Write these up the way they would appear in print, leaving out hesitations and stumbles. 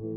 Méditation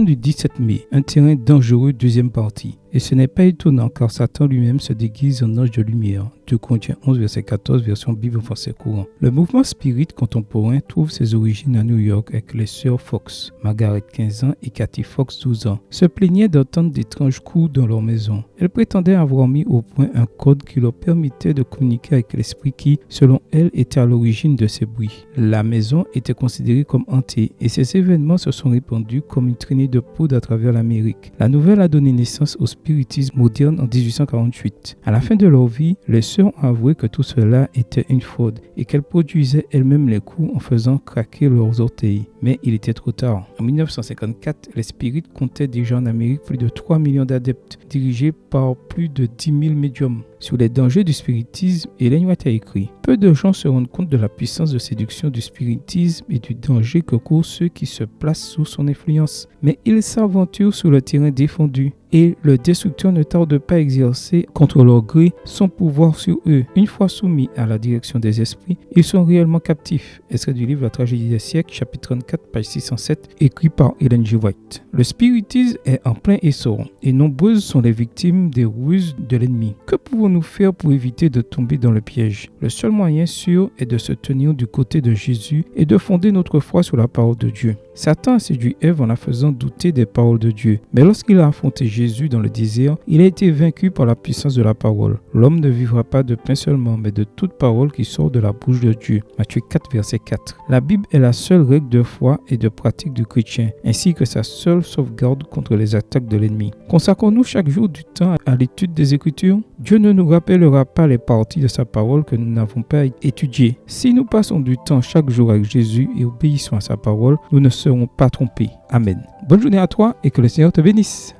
du 17 mai, un terrain dangereux, deuxième partie. Et ce n'est pas étonnant car Satan lui-même se déguise en ange de lumière. 2 Corinthiens 11, verset 14, version Bible français courant. Le mouvement spirit contemporain trouve ses origines à New York avec les sœurs Fox, Margaret 15 ans et Kathy Fox 12 ans, se plaignaient d'entendre d'étranges coups dans leur maison. Elles prétendaient avoir mis au point un code qui leur permettait de communiquer avec l'esprit qui, selon elles, était à l'origine de ces bruits. La maison était considérée comme hantée et ces événements se sont répandus comme une traînée de poudre à travers l'Amérique. La nouvelle a donné naissance au spiritisme moderne en 1848. À la fin de leur vie, les sœurs ont avoué que tout cela était une fraude et qu'elles produisaient elles-mêmes les coups en faisant craquer leurs orteils. Mais il était trop tard. En 1954, les spirites comptaient déjà en Amérique plus de 3 millions d'adeptes, dirigés par plus de 10 000 médiums. Sur les dangers du spiritisme, Ellen White a écrit « Peu de gens se rendent compte de la puissance de séduction du spiritisme et du danger que courent ceux qui se placent sous son influence. Mais ils s'aventurent sur le terrain défendu et le destructeur ne tarde pas à exercer contre leur gré son pouvoir sur eux. Une fois soumis à la direction des esprits, ils sont réellement captifs. » Extrait du livre La tragédie des siècles, chapitre 34, page 607, écrit par Ellen G. White. Le spiritisme est en plein essor et nombreuses sont les victimes des ruses de l'ennemi. Que pouvons-nous faire pour éviter de tomber dans le piège? Le seul moyen sûr est de se tenir du côté de Jésus et de fonder notre foi sur la parole de Dieu. Satan a séduit Ève en la faisant douter des paroles de Dieu. Mais lorsqu'il a affronté Jésus dans le désert, il a été vaincu par la puissance de la parole. L'homme ne vivra pas de pain seulement, mais de toute parole qui sort de la bouche de Dieu. Matthieu 4, verset 4. La Bible est la seule règle de foi et de pratique du chrétien, ainsi que sa seule sauvegarde contre les attaques de l'ennemi. Consacrons-nous chaque jour du temps à l'étude des Écritures? Dieu ne nous rappellera pas les parties de sa parole que nous n'avons pas étudiées. Si nous passons du temps chaque jour avec Jésus et obéissons à sa parole, nous ne serons pas trompés. Amen. Bonne journée à toi et que le Seigneur te bénisse.